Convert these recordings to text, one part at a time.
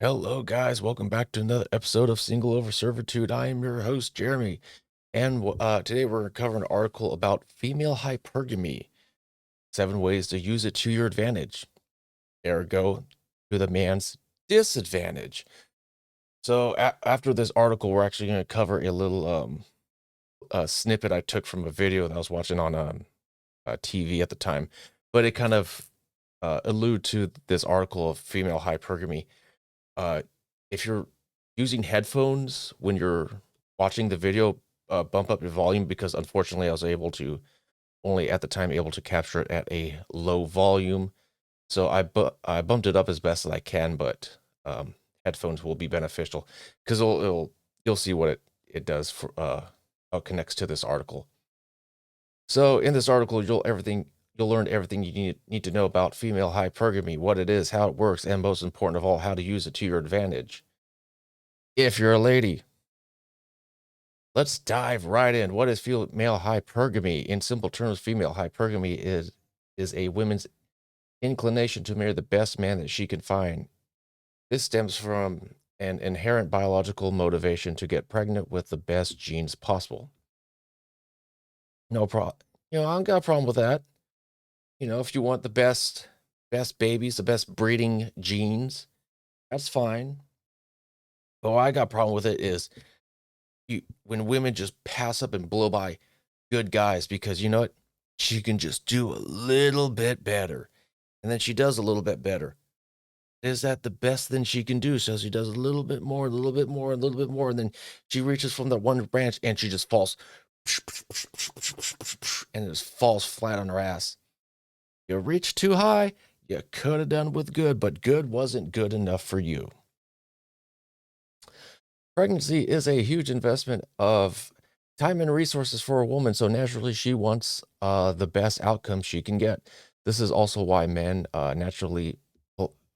Hello, guys. Welcome back to another episode of Single Over Servitude. I am your host, Jeremy, and today we're covering an article about female hypergamy, 7 ways to use it to your advantage. Ergo, to the man's disadvantage. So, after this article, we're actually going to cover a little snippet I took from a video that I was watching on TV at the time, but it kind of allude to this article of female hypergamy. Uh, if you're using headphones when you're watching the video, bump up your volume because unfortunately I was able to only at the time able to capture it at a low volume. So I bumped it up as best as I can, but headphones will be beneficial because you'll see what it does for how it connects to this article. So in this article, you'll learn everything you need to know about female hypergamy, what it is, how it works, and most important of all, how to use it to your advantage. If you're a lady, let's dive right in. What is female hypergamy? In simple terms, female hypergamy is a woman's inclination to marry the best man that she can find. This stems from an inherent biological motivation to get pregnant with the best genes possible. No problem. I don't got a problem with that. If you want the best babies, the best breeding genes, that's fine. But what I got a problem with it is when women just pass up and blow by good guys because you know what? She can just do a little bit better. And then she does a little bit better. Is that the best thing she can do? So she does a little bit more, a little bit more, a little bit more. And then she reaches from the one branch and she just falls and just falls flat on her ass. You reached too high. You could have done with good, but good wasn't good enough for you. Pregnancy is a huge investment of time and resources for a woman, so naturally she wants the best outcome she can get. This is also why men are naturally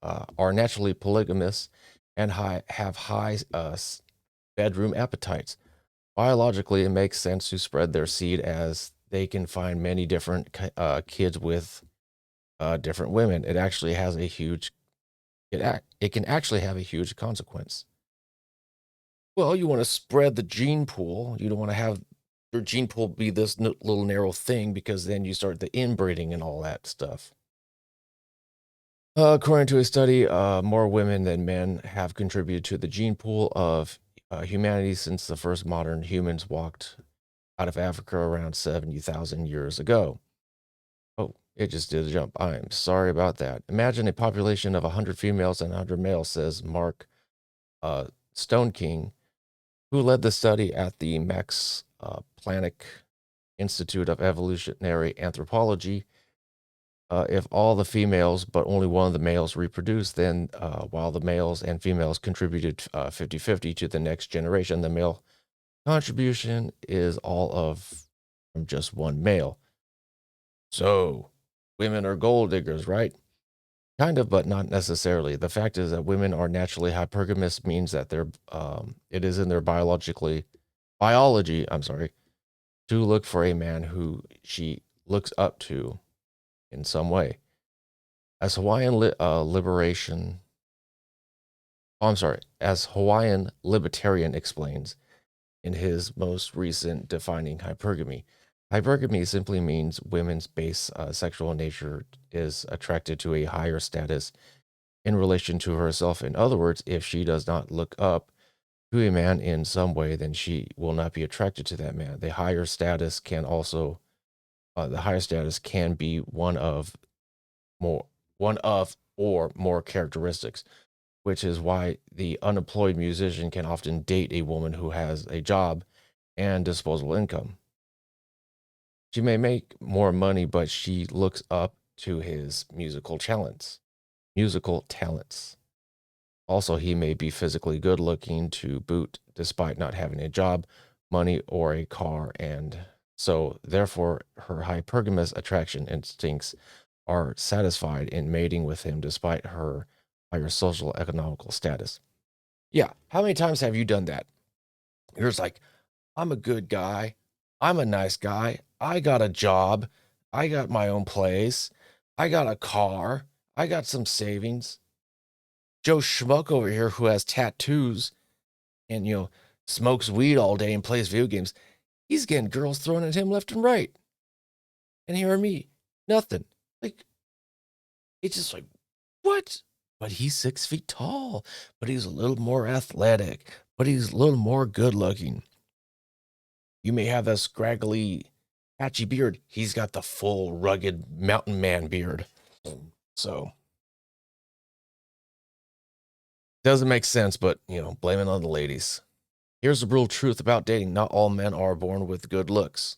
polygamous and have high bedroom appetites. Biologically, it makes sense to spread their seed as they can find many different kids with different women. It can actually have a huge consequence. Well, you want to spread the gene pool. You don't want to have your gene pool be this little narrow thing because then you start the inbreeding and all that stuff. According to a study, more women than men have contributed to the gene pool of humanity since the first modern humans walked out of Africa around 70,000 years ago. Oh, it just did a jump. I'm sorry about that. Imagine a population of 100 females and 100 males, says Mark Stone King, who led the study at the Max Planck Institute of Evolutionary Anthropology. If all the females but only one of the males reproduce, then while the males and females contributed 50-50 to the next generation, the male contribution is all of from just one male. So women are gold diggers, right? Kind of, but not necessarily. The fact is that women are naturally hypergamous means that it is in their biology, I'm sorry, to look for a man who she looks up to in some way. As as Hawaiian Libertarian explains in his most recent defining hypergamy. Hypergamy simply means women's base sexual nature is attracted to a higher status in relation to herself. In other words, if she does not look up to a man in some way, then she will not be attracted to that man. The higher status can be more one of or more characteristics, which is why the unemployed musician can often date a woman who has a job and disposable income. She may make more money, but she looks up to his musical talents. Musical talents. Also, he may be physically good looking to boot despite not having a job, money, or a car, and so therefore her hypergamous attraction instincts are satisfied in mating with him despite her higher social economical status. Yeah, how many times have you done that? You're just like, I'm a good guy. I'm a nice guy. I got a job. I got my own place. I got a car. I got some savings. Joe Schmuck over here who has tattoos and, smokes weed all day and plays video games, he's getting girls thrown at him left and right. And here are me, nothing. Like, it's just like, what? But he's 6 feet tall, but he's a little more athletic, but he's a little more good looking. You may have a scraggly, patchy beard. He's got the full, rugged mountain man beard. So, doesn't make sense, but, blame it on the ladies. Here's the brutal truth about dating. Not all men are born with good looks.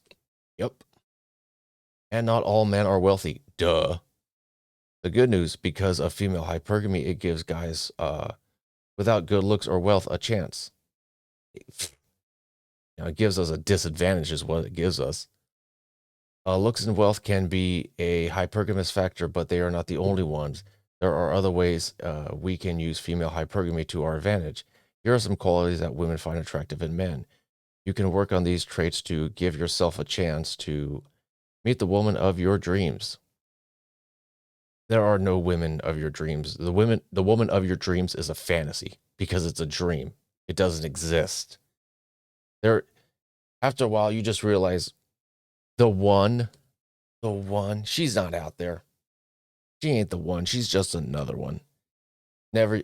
Yep. And not all men are wealthy. Duh. The good news, because of female hypergamy, it gives guys without good looks or wealth a chance. It gives us a disadvantage is what it gives us. Looks and wealth can be a hypergamous factor, but they are not the only ones. There are other ways we can use female hypergamy to our advantage. Here are some qualities that women find attractive in men. You can work on these traits to give yourself a chance to meet the woman of your dreams. There are no women of your dreams. The woman of your dreams is a fantasy because it's a dream. It doesn't exist. After a while, you just realize the one, she's not out there. She ain't the one. She's just another one.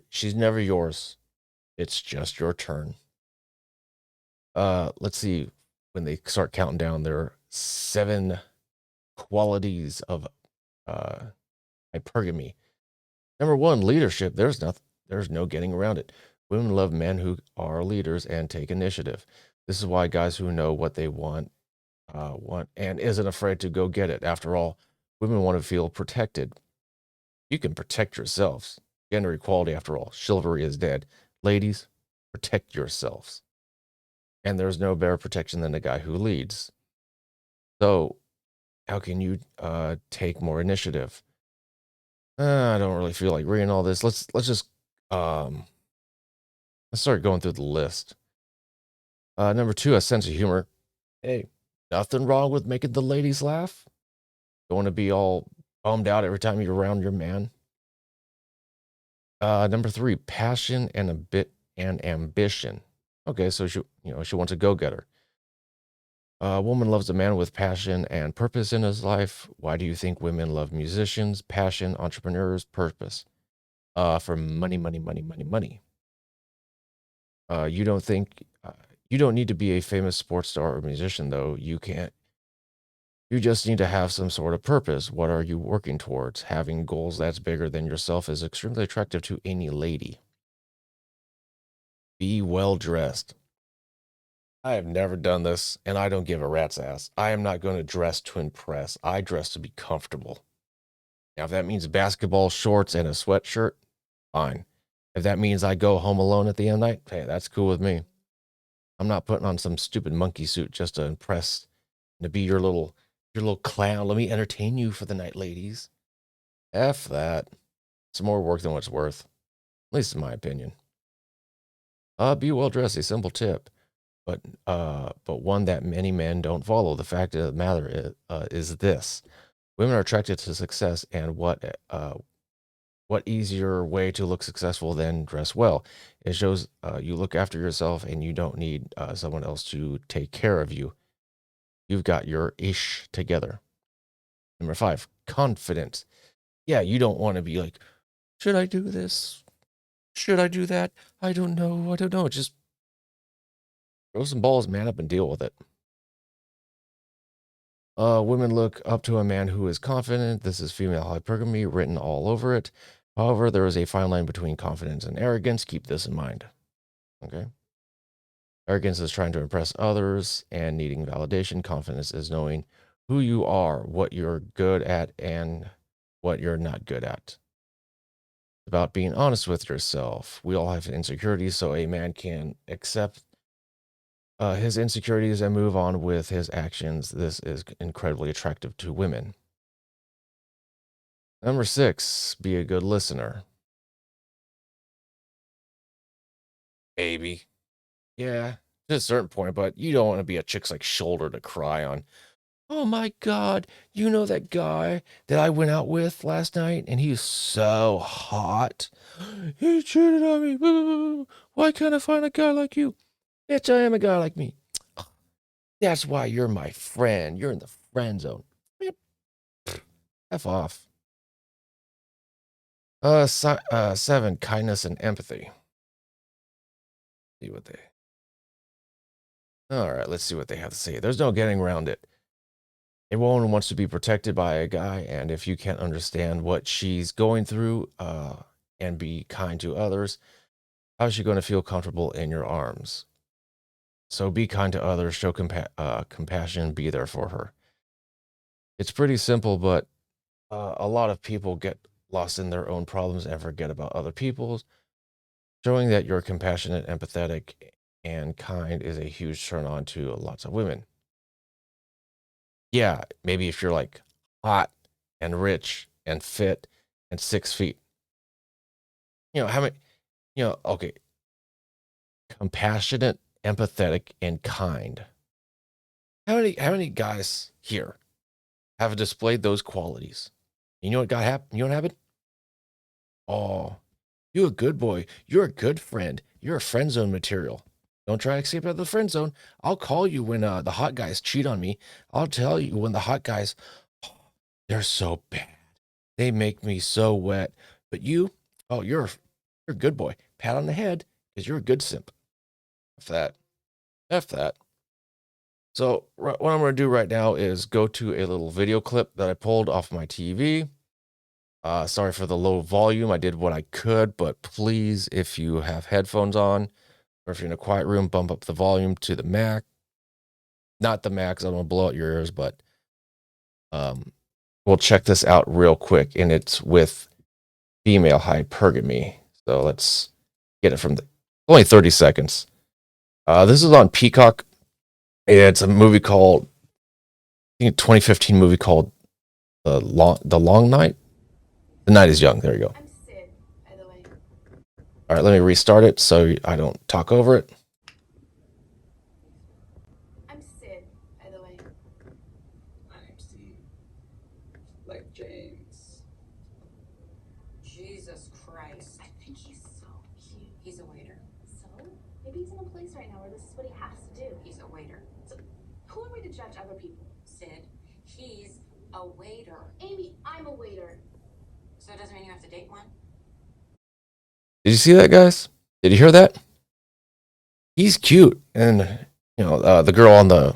She's never yours. It's just your turn. Let's see. When they start counting down, there are 7 qualities of hypergamy. Number 1, leadership. There's no getting around it. Women love men who are leaders and take initiative. This is why guys who know what they want and isn't afraid to go get it. After all, women want to feel protected. You can protect yourselves. Gender equality, after all. Chivalry is dead. Ladies, protect yourselves. And there's no better protection than a guy who leads. So, how can you take more initiative? I don't really feel like reading all this. Let's just let's start going through the list. Number 2, a sense of humor. Hey, nothing wrong with making the ladies laugh. Don't want to be all bummed out every time you're around your man. Number 3, passion and ambition. Okay, so she wants a go-getter. A woman loves a man with passion and purpose in his life. Why do you think women love musicians, passion, entrepreneurs, purpose? For money, money, money, money, money. You don't need to be a famous sports star or musician, though. You just need to have some sort of purpose. What are you working towards? Having goals that's bigger than yourself is extremely attractive to any lady. Be well dressed. I have never done this, and I don't give a rat's ass. I am not going to dress to impress. I dress to be comfortable. Now, if that means basketball shorts and a sweatshirt, fine. If that means I go home alone at the end of the night, hey, that's cool with me. I'm not putting on some stupid monkey suit just to impress and to be your little clown. Let me entertain you for the night, ladies. F that. It's more work than what's worth, at least in my opinion. Be well dressed, a simple tip, but one that many men don't follow. The fact of the matter is this: women are attracted to success, and what easier way to look successful than dress well? It shows you look after yourself, and you don't need someone else to take care of you. You've got your ish together. Number 5, confidence. Yeah, you don't want to be like, should I do this? Should I do that? I don't know. Just throw some balls, man up, and deal with it. Women look up to a man who is confident. This is female hypergamy written all over it. However, there is a fine line between confidence and arrogance. Keep this in mind. Okay. Arrogance is trying to impress others and needing validation. Confidence is knowing who you are, what you're good at, and what you're not good at. It's about being honest with yourself. We all have insecurities, so a man can accept his insecurities and move on with his actions. This is incredibly attractive to women. Number 6, be a good listener. Maybe. Yeah, to a certain point, but you don't want to be a chick's like shoulder to cry on. Oh my God, you know that guy that I went out with last night and he was so hot. He cheated on me. Why can't I find a guy like you? Bitch, I am a guy like me. That's why you're my friend. You're in the friend zone. F off. 7, kindness and empathy. See what they. All right, let's see what they have to say. There's no getting around it. A woman wants to be protected by a guy, and if you can't understand what she's going through, and be kind to others, how is she going to feel comfortable in your arms? So be kind to others, show compassion, be there for her. It's pretty simple, but a lot of people get lost in their own problems and forget about other people's. Showing that you're compassionate, empathetic, and kind is a huge turn on to lots of women. Yeah, maybe if you're like hot and rich and fit and 6 feet. How many, okay, compassionate, empathetic, and kind. How many guys here have displayed those qualities? You know what got happened? You know what happened? Oh, you a good boy. You're a good friend. You're a friend zone material. Don't try to escape out of the friend zone. I'll call you when the hot guys cheat on me. I'll tell you when the hot guys, they're so bad. They make me so wet. But you, oh, you're a good boy. Pat on the head because you're a good simp. F that. F that. So what I'm going to do right now is go to a little video clip that I pulled off my TV. Sorry for the low volume. I did what I could, but please, if you have headphones on or if you're in a quiet room, bump up the volume to the max. Not the max. I don't want to blow out your ears, but we'll check this out real quick. And it's with female hypergamy. So let's get it from only 30 seconds. This is on Peacock. It's a movie called, I think, a 2015 movie called The Long Night. The Night is Young. There you go. I'm Sid, by the way. All right, let me restart it so I don't talk over it. I'm Sid, by the way. I'm Steve. Like James. Jesus Christ. I think he's so cute. He's a waiter. So? Maybe he's in a place right now where this is what he has to do. He's a waiter. So, who are we to judge other people? Sid, he's a waiter. Amy, I'm a waiter. So it doesn't mean you have to date one? Did you see that, guys? Did you hear that? He's cute, and the girl on the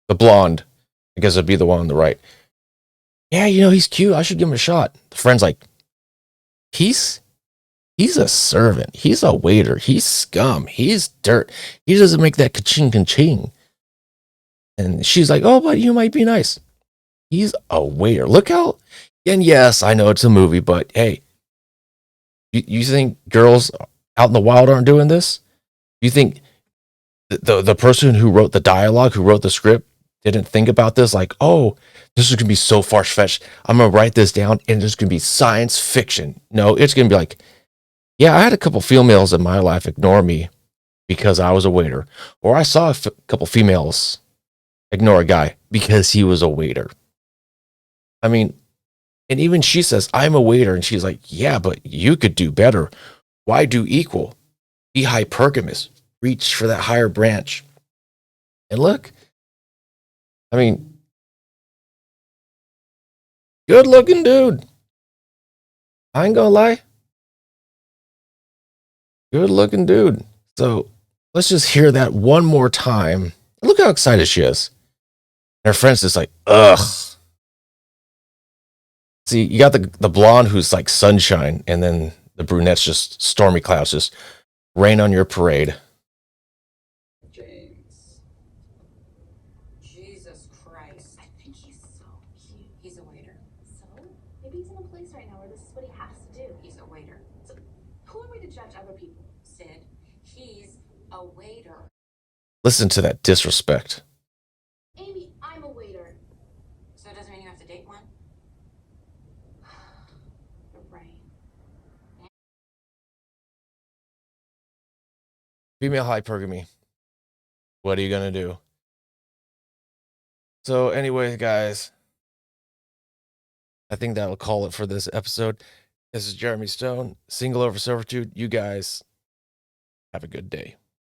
blonde, I guess it'd be the one on the right. Yeah, he's cute. I should give him a shot. The friend's like, he's a servant. He's a waiter. He's scum. He's dirt. He doesn't make that ka-ching ka-ching. And she's like, oh, but you might be nice. He's a waiter. Look how, and yes, I know it's a movie, but hey, you think girls out in the wild aren't doing this? You think the person who wrote the dialogue, who wrote the script, didn't think about this? Like, oh, this is going to be so far-fetched. I'm going to write this down, and it's going to be science fiction. No, it's going to be like, yeah, I had a couple females in my life ignore me because I was a waiter. Or I saw a couple females ignore a guy because he was a waiter. I mean, and even she says, I'm a waiter. And she's like, yeah, but you could do better. Why do equal? Be hypergamous. Reach for that higher branch. And look, I mean, good looking dude. I ain't gonna lie. Good looking dude. So let's just hear that one more time. Look how excited she is. And her friend's just like, ugh. See, you got the blonde who's like sunshine, and then the brunette's just stormy clouds, just rain on your parade. James. Jesus Christ. I think he's so cute. He's a waiter. So? Maybe he's in a place right now where this is what he has to do. He's a waiter. So, who are we to judge other people? Sid, he's a waiter. Listen to that disrespect. Amy, I'm a waiter. So it doesn't mean you have to date one? You're right. Female hypergamy. What are you gonna do? So anyway, guys, I think that'll call it for this episode. This is Jeremy Stone, Single Over Servitude. You guys have a good day.